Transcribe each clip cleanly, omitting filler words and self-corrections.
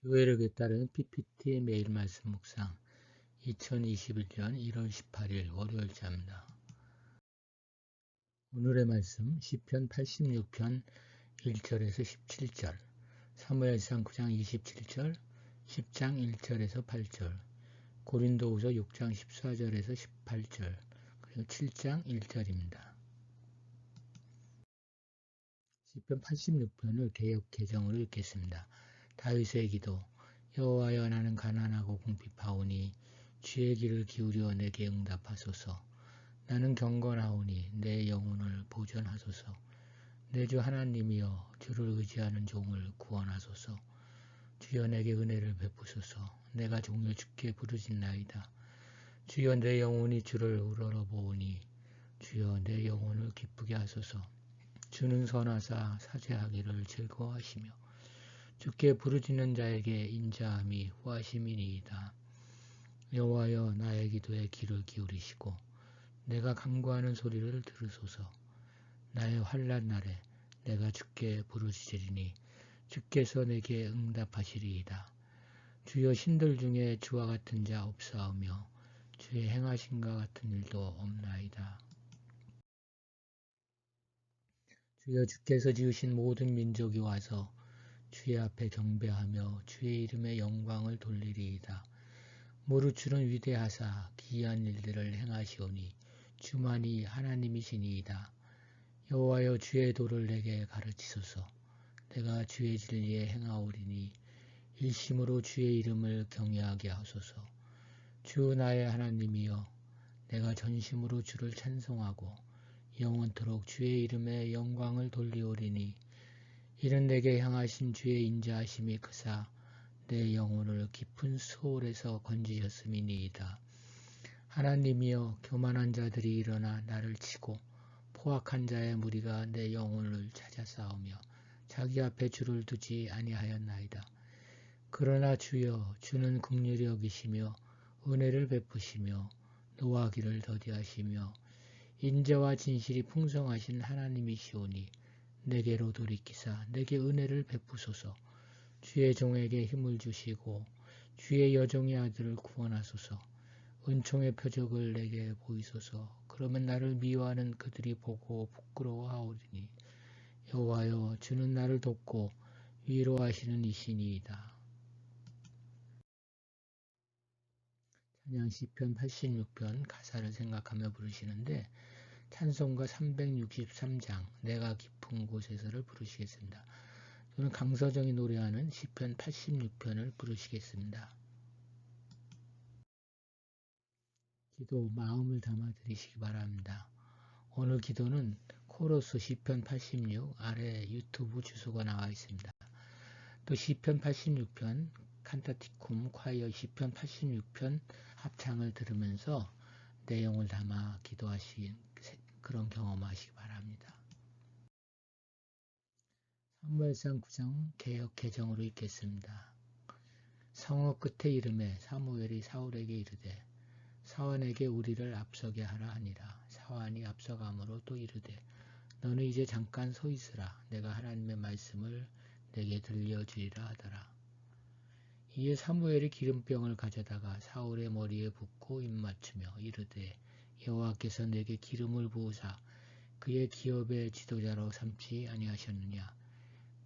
교회를 깨달은 PPT 매일 말씀 묵상 2021년 1월 18일 월요일자입니다. 오늘의 말씀 시편 86편 1절에서 17절, 사무엘상 9장 27절, 10장 1절에서 8절, 고린도후서 6장 14절에서 18절, 그리고 7장 1절입니다. 시편 86편을 개역 개정으로 읽겠습니다. 다윗의 기도. 여호와여, 나는 가난하고 궁핍하오니 주의 귀를 기울여 내게 응답하소서. 나는 경건하오니 내 영혼을 보전하소서. 내 주 하나님이여, 주를 의지하는 종을 구원하소서. 주여, 내게 은혜를 베푸소서. 내가 종일 주께 부르짖나이다. 주여, 내 영혼이 주를 우러러보오니 주여, 내 영혼을 기쁘게 하소서. 주는 선하사 사죄하기를 즐거워하시며 주께 부르짖는 자에게 인자함이 후하심이니이다. 여호와여, 나의 기도에 귀를 기울이시고 내가 간구하는 소리를 들으소서. 나의 환난 날에 내가 주께 부르짖으리니 주께서 내게 응답하시리이다. 주여, 신들 중에 주와 같은 자 없사오며 주의 행하심과 같은 일도 없나이다. 주여, 주께서 지으신 모든 민족이 와서 주의 앞에 경배하며 주의 이름의 영광을 돌리리이다. 무릇 주는 위대하사 기이한 일들을 행하시오니 주만이 하나님이시니이다. 여호와여, 주의 도를 내게 가르치소서. 내가 주의 진리에 행하오리니 일심으로 주의 이름을 경외하게 하소서. 주 나의 하나님이여, 내가 전심으로 주를 찬송하고 영원토록 주의 이름에 영광을 돌리오리니 이는 내게 향하신 주의 인자하심이 크사 내 영혼을 깊은 수월에서 건지셨음이니이다. 하나님이여, 교만한 자들이 일어나 나를 치고 포악한 자의 무리가 내 영혼을 찾아 싸우며 자기 앞에 주를 두지 아니하였나이다. 그러나 주여, 주는 긍휼히 여기시며 은혜를 베푸시며 노하기를 더디하시며 인자와 진실이 풍성하신 하나님이시오니 내게로 돌이키사 내게 은혜를 베푸소서. 주의 종에게 힘을 주시고 주의 여종의 아들을 구원하소서. 은총의 표적을 내게 보이소서. 그러면 나를 미워하는 그들이 보고 부끄러워하오리니 여호와여, 주는 나를 돕고 위로하시는 이시니이다. 찬양 시편 86편 가사를 생각하며 부르시는데 찬송가 363장 내가 깊은 곳에서를 부르시겠습니다. 저는 강서정이 노래하는 시편 86편을 부르시겠습니다. 기도 마음을 담아 드리시기 바랍니다. 오늘 기도는 코러스 시편 86 아래 유튜브 주소가 나와 있습니다. 또 시편 86편 칸타티쿰 콰이어 시편 86편 합창을 들으면서 내용을 담아 기도하신 그런 경험하시기 바랍니다. 사무엘상 9장 개역 개정으로 읽겠습니다. 성읍 끝에 이름에 사무엘이 사울에게 이르되 사원에게 우리를 앞서게 하라 하니라. 사원이 앞서감으로 또 이르되 너는 이제 잠깐 서 있으라. 내가 하나님의 말씀을 내게 들려주리라 하더라. 이에 사무엘이 기름병을 가져다가 사울의 머리에 붓고 입맞추며 이르되 여호와께서 내게 기름을 부으사 그의 기업의 지도자로 삼지 아니하셨느냐.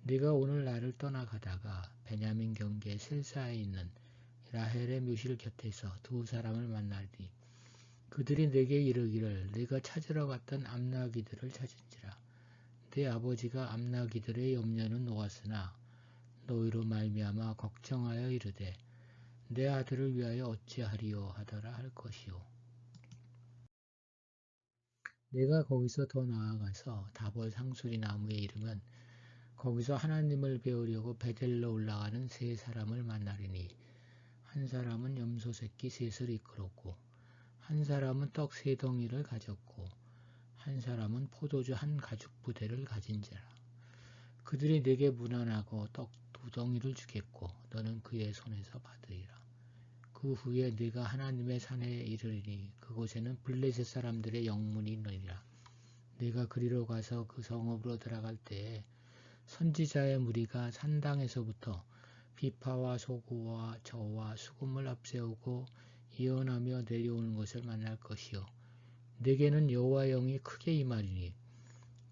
네가 오늘 나를 떠나가다가 베냐민 경계 셀사에 있는 라헬의 묘실 곁에서 두 사람을 만나리. 그들이 내게 이르기를 네가 찾으러 갔던 암나기들을 찾은지라. 네 아버지가 암나기들의 염려는 놓았으나 너희로 말미암아 걱정하여 이르되 내 아들을 위하여 어찌하리요 하더라 할 것이요. 내가 거기서 더 나아가서 다볼 상수리 나무에 이르면 거기서 하나님을 배우려고 베델로 올라가는 세 사람을 만나리니 한 사람은 염소 새끼 셋을 이끌었고 한 사람은 떡 세 덩이를 가졌고 한 사람은 포도주 한 가죽 부대를 가진 자라. 그들이 내게 무난하고 떡 두 덩이를 주겠고 너는 그의 손에서 받으리라. 그 후에 네가 하나님의 산에 이르리니 그곳에는 블레셋 사람들의 영문이 있느니라. 네가 그리로 가서 그 성읍으로 들어갈 때에 선지자의 무리가 산당에서부터 비파와 소고와 저와 수금을 앞세우고 예언하며 내려오는 것을 만날 것이요 내게는 여호와의 영이 크게 임하리니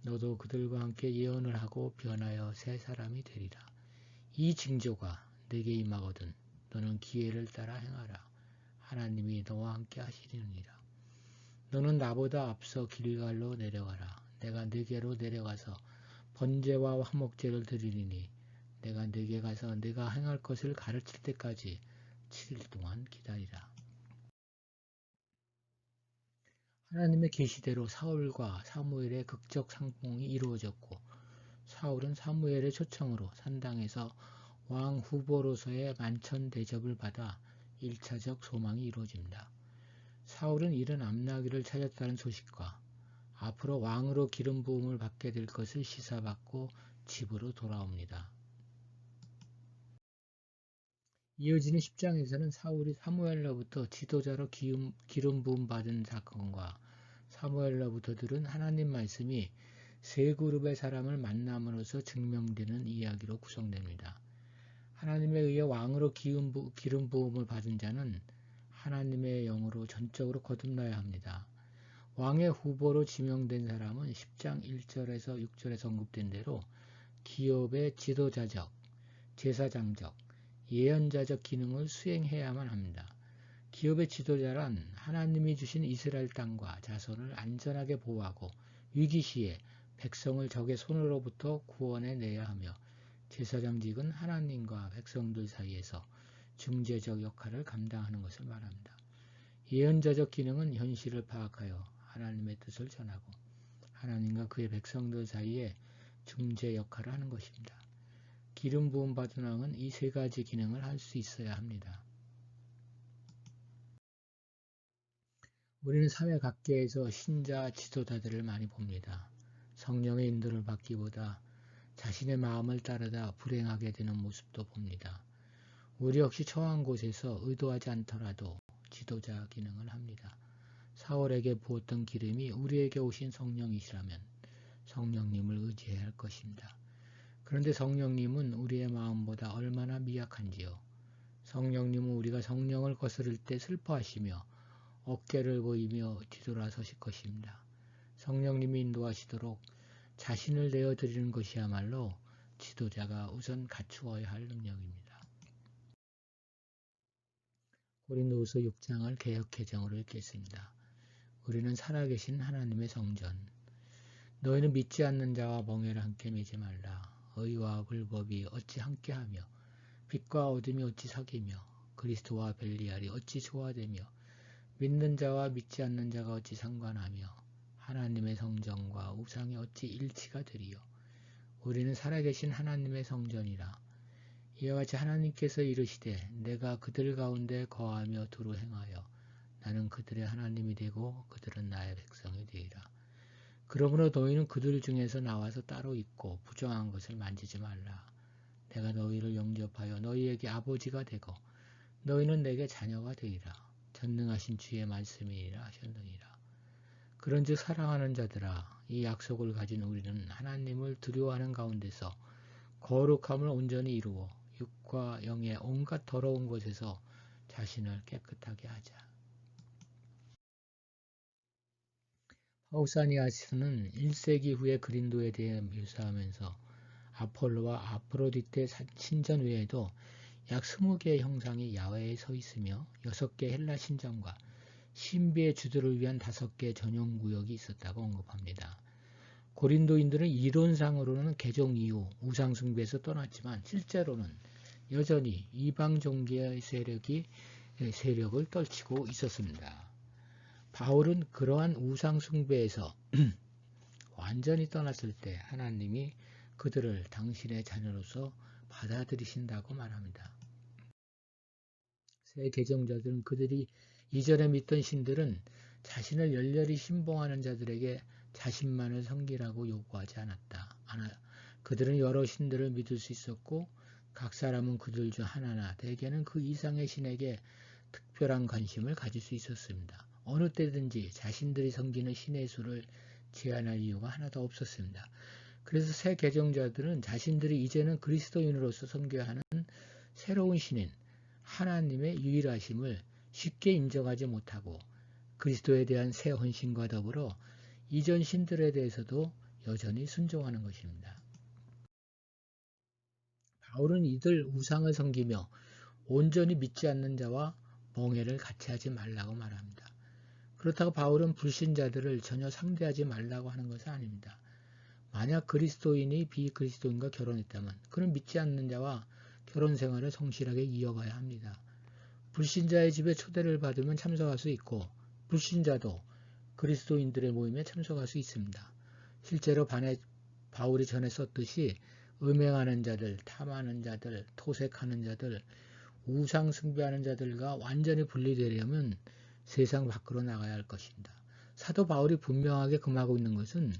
너도 그들과 함께 예언을 하고 변하여 새 사람이 되리라. 이 징조가 내게 임하거든 너는 기회를 따라 행하라. 하나님이 너와 함께 하시리니라. 너는 나보다 앞서 길갈로 내려가라. 내가 네게로 내려가서 번제와 화목제를 드리리니 내가 네게 가서 네가 행할 것을 가르칠 때까지 7일 동안 기다리라. 하나님의 계시대로 사울과 사무엘의 극적 상봉이 이루어졌고 사울은 사무엘의 초청으로 산당에서 왕 후보로서의 만천 대접을 받아 1차적 소망이 이루어집니다. 사울은 이른 암나귀를 찾았다는 소식과 앞으로 왕으로 기름 부음을 받게 될 것을 시사받고 집으로 돌아옵니다. 이어지는 10장에서는 사울이 사무엘로부터 지도자로 기름 부음 받은 사건과 사무엘로부터 들은 하나님 말씀이 세 그룹의 사람을 만남으로써 증명되는 이야기로 구성됩니다. 하나님에 의해 왕으로 기름 부음을 받은 자는 하나님의 영으로 전적으로 거듭나야 합니다. 왕의 후보로 지명된 사람은 10장 1절에서 6절에 언급된 대로 기업의 지도자적, 제사장적, 예언자적 기능을 수행해야만 합니다. 기업의 지도자란 하나님이 주신 이스라엘 땅과 자손을 안전하게 보호하고 위기시에 백성을 적의 손으로부터 구원해내야 하며 제사장직은 하나님과 백성들 사이에서 중재적 역할을 감당하는 것을 말합니다. 예언자적 기능은 현실을 파악하여 하나님의 뜻을 전하고 하나님과 그의 백성들 사이에 중재 역할을 하는 것입니다. 기름 부음 받은 왕은 이 세 가지 기능을 할 수 있어야 합니다. 우리는 사회 각계에서 신자 지도자들을 많이 봅니다. 성령의 인도를 받기보다 자신의 마음을 따르다 불행하게 되는 모습도 봅니다. 우리 역시 처한 곳에서 의도하지 않더라도 지도자 기능을 합니다. 사울에게 부었던 기름이 우리에게 오신 성령이시라면 성령님을 의지해야 할 것입니다. 그런데 성령님은 우리의 마음보다 얼마나 미약한지요. 성령님은 우리가 성령을 거스를 때 슬퍼하시며 어깨를 보이며 뒤돌아서실 것입니다. 성령님이 인도하시도록 자신을 내어드리는 것이야말로 지도자가 우선 갖추어야 할 능력입니다. 고린도후서 6장을 개역개정으로 읽겠습니다. 우리는 살아계신 하나님의 성전. 너희는 믿지 않는 자와 멍에를 함께 매지 말라. 의와 불법이 어찌 함께하며 빛과 어둠이 어찌 사귀며 그리스도와 벨리알이 어찌 조화되며 믿는 자와 믿지 않는 자가 어찌 상관하며 하나님의 성전과 우상이 어찌 일치가 되리요. 우리는 살아계신 하나님의 성전이라. 이와 같이 하나님께서 이르시되 내가 그들 가운데 거하며 두루 행하여 나는 그들의 하나님이 되고 그들은 나의 백성이 되리라. 그러므로 너희는 그들 중에서 나와서 따로 있고 부정한 것을 만지지 말라. 내가 너희를 영접하여 너희에게 아버지가 되고 너희는 내게 자녀가 되리라. 전능하신 주의 말씀이니라 하셨느니라. 그런즉 사랑하는 자들아 이 약속을 가진 우리는 하나님을 두려워하는 가운데서 거룩함을 온전히 이루어 육과 영의 온갖 더러운 것에서 자신을 깨끗하게 하자. 파우사니아스는 1세기 후에 그린도에 대해 묘사하면서 아폴로와 아프로디테 신전 외에도 약 20개의 형상이 야외에 서 있으며 6개 헬라 신전과 신비의 주들을 위한 5개 전용 구역이 있었다고 언급합니다. 고린도인들은 이론상으로는 개종 이후 우상 숭배에서 떠났지만 실제로는 여전히 이방 종교의 세력을 떨치고 있었습니다. 바울은 그러한 우상 숭배에서 완전히 떠났을 때 하나님이 그들을 당신의 자녀로서 받아들이신다고 말합니다. 새 개종자들은 그들이 이전에 믿던 신들은 자신을 열렬히 신봉하는 자들에게 자신만을 섬기라고 요구하지 않았다. 그들은 여러 신들을 믿을 수 있었고 각 사람은 그들 중 하나나 대개는 그 이상의 신에게 특별한 관심을 가질 수 있었습니다. 어느 때든지 자신들이 섬기는 신의 수를 제한할 이유가 하나도 없었습니다. 그래서 새 개종자들은 자신들이 이제는 그리스도인으로서 섬겨야 하는 새로운 신인 하나님의 유일하심을 쉽게 인정하지 못하고 그리스도에 대한 새 헌신과 더불어 이전 신들에 대해서도 여전히 순종하는 것입니다. 바울은 이들 우상을 섬기며 온전히 믿지 않는 자와 멍해를 같이 하지 말라고 말합니다. 그렇다고 바울은 불신자들을 전혀 상대하지 말라고 하는 것은 아닙니다. 만약 그리스도인이 비그리스도인과 결혼했다면 그는 믿지 않는 자와 결혼 생활을 성실하게 이어가야 합니다. 불신자의 집에 초대를 받으면 참석할 수 있고 불신자도 그리스도인들의 모임에 참석할 수 있습니다. 실제로 바울이 전에 썼듯이 음행하는 자들, 탐하는 자들, 토색하는 자들, 우상 숭배하는 자들과 완전히 분리되려면 세상 밖으로 나가야 할 것입니다. 사도 바울이 분명하게 금하고 있는 것은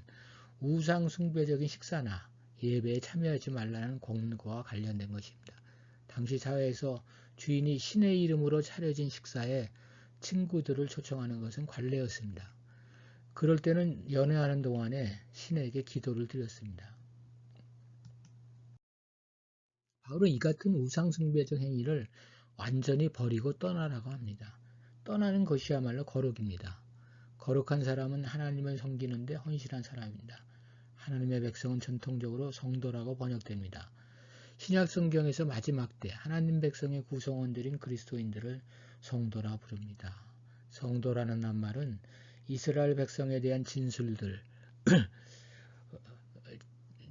우상 숭배적인 식사나 예배에 참여하지 말라는 권고와 관련된 것입니다. 당시 사회에서 주인이 신의 이름으로 차려진 식사에 친구들을 초청하는 것은 관례였습니다. 그럴 때는 연애하는 동안에 신에게 기도를 드렸습니다. 바울은 이 같은 우상 숭배적 행위를 완전히 버리고 떠나라고 합니다. 떠나는 것이야말로 거룩입니다. 거룩한 사람은 하나님을 섬기는데 헌신한 사람입니다. 하나님의 백성은 전통적으로 성도라고 번역됩니다. 신약 성경에서 마지막 때 하나님 백성의 구성원들인 그리스도인들을 성도라 부릅니다. 성도라는 말은 이스라엘 백성에 대한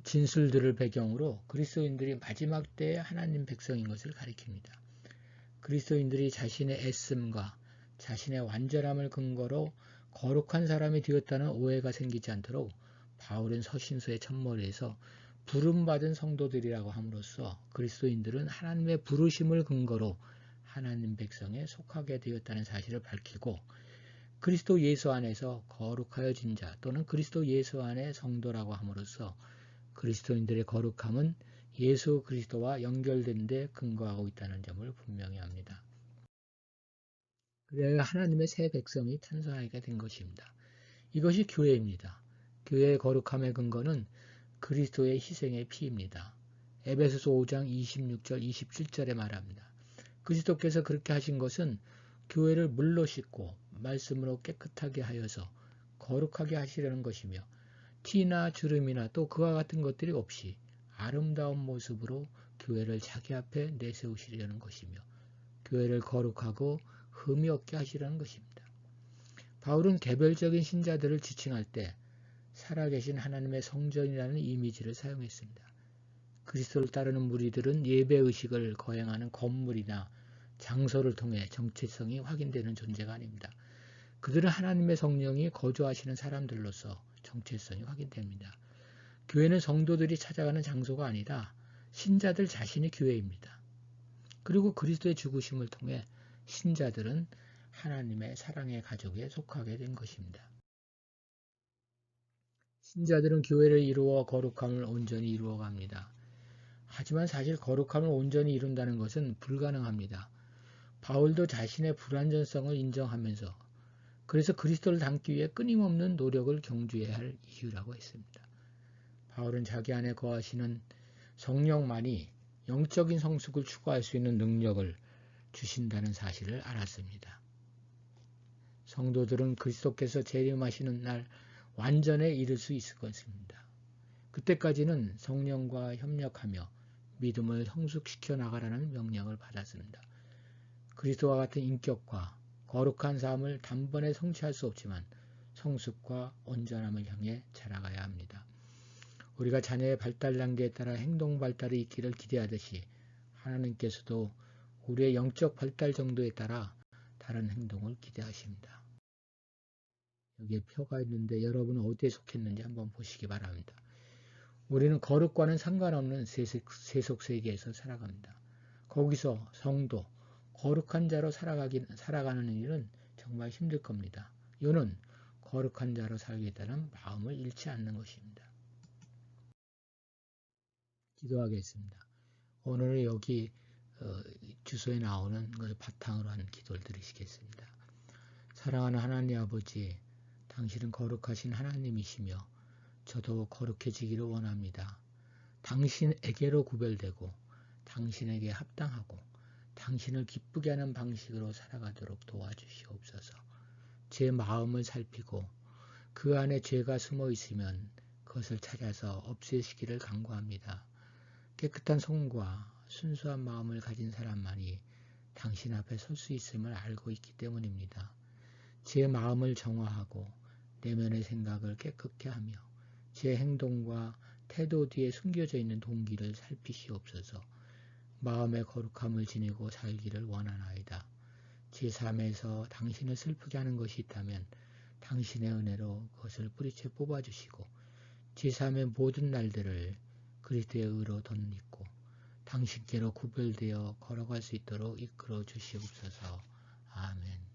진술들을 배경으로 그리스도인들이 마지막 때의 하나님 백성인 것을 가리킵니다. 그리스도인들이 자신의 애씀과 자신의 완전함을 근거로 거룩한 사람이 되었다는 오해가 생기지 않도록 바울은 서신서의 첫머리에서 부름받은 성도들이라고 함으로써 그리스도인들은 하나님의 부르심을 근거로 하나님 백성에 속하게 되었다는 사실을 밝히고 그리스도 예수 안에서 거룩하여진 자 또는 그리스도 예수 안의 성도라고 함으로써 그리스도인들의 거룩함은 예수 그리스도와 연결된 데 근거하고 있다는 점을 분명히 합니다. 그래야 하나님의 새 백성이 탄생하게 된 것입니다. 이것이 교회입니다. 교회의 거룩함의 근거는 그리스도의 희생의 피입니다. 에베소서 5장 26절 27절에 말합니다. 그리스도께서 그렇게 하신 것은 교회를 물로 씻고 말씀으로 깨끗하게 하여서 거룩하게 하시려는 것이며 티나 주름이나 또 그와 같은 것들이 없이 아름다운 모습으로 교회를 자기 앞에 내세우시려는 것이며 교회를 거룩하고 흠이 없게 하시려는 것입니다. 바울은 개별적인 신자들을 지칭할 때 살아계신 하나님의 성전이라는 이미지를 사용했습니다. 그리스도를 따르는 무리들은 예배의식을 거행하는 건물이나 장소를 통해 정체성이 확인되는 존재가 아닙니다. 그들은 하나님의 성령이 거주하시는 사람들로서 정체성이 확인됩니다. 교회는 성도들이 찾아가는 장소가 아니라 신자들 자신이 교회입니다. 그리고 그리스도의 죽으심을 통해 신자들은 하나님의 사랑의 가족에 속하게 된 것입니다. 신자들은 교회를 이루어 거룩함을 온전히 이루어갑니다. 하지만 사실 거룩함을 온전히 이룬다는 것은 불가능합니다. 바울도 자신의 불완전성을 인정하면서 그래서 그리스도를 닮기 위해 끊임없는 노력을 경주해야 할 이유라고 했습니다. 바울은 자기 안에 거하시는 성령만이 영적인 성숙을 추구할 수 있는 능력을 주신다는 사실을 알았습니다. 성도들은 그리스도께서 재림하시는 날 완전에 이를 수 있을 것입니다. 그때까지는 성령과 협력하며 믿음을 성숙시켜 나가라는 명령을 받았습니다. 그리스도와 같은 인격과 거룩한 삶을 단번에 성취할 수 없지만 성숙과 온전함을 향해 자라가야 합니다. 우리가 자녀의 발달 단계에 따라 행동 발달이 있기를 기대하듯이 하나님께서도 우리의 영적 발달 정도에 따라 다른 행동을 기대하십니다. 여기에 표가 있는데 여러분은 어디에 속했는지 한번 보시기 바랍니다. 우리는 거룩과는 상관없는 세속 세계에서 살아갑니다. 거기서 성도, 거룩한 자로 살아가는 일은 정말 힘들 겁니다. 이유는 거룩한 자로 살겠다는 마음을 잃지 않는 것입니다. 기도하겠습니다. 오늘은 여기 주소에 나오는 것을 바탕으로 한 기도를 드리시겠습니다. 사랑하는 하나님 아버지, 당신은 거룩하신 하나님이시며 저도 거룩해지기를 원합니다. 당신에게로 구별되고 당신에게 합당하고 당신을 기쁘게 하는 방식으로 살아가도록 도와주시옵소서. 제 마음을 살피고 그 안에 죄가 숨어 있으면 그것을 찾아서 없애시기를 간구합니다. 깨끗한 손과 순수한 마음을 가진 사람만이 당신 앞에 설 수 있음을 알고 있기 때문입니다. 제 마음을 정화하고 내면의 생각을 깨끗게 하며 제 행동과 태도 뒤에 숨겨져 있는 동기를 살피시옵소서. 마음의 거룩함을 지니고 살기를 원하나이다. 제 삶에서 당신을 슬프게 하는 것이 있다면 당신의 은혜로 그것을 뿌리채 뽑아주시고 제 삶의 모든 날들을 그리스도의 의로 덧입고 당신께로 구별되어 걸어갈 수 있도록 이끌어 주시옵소서. 아멘.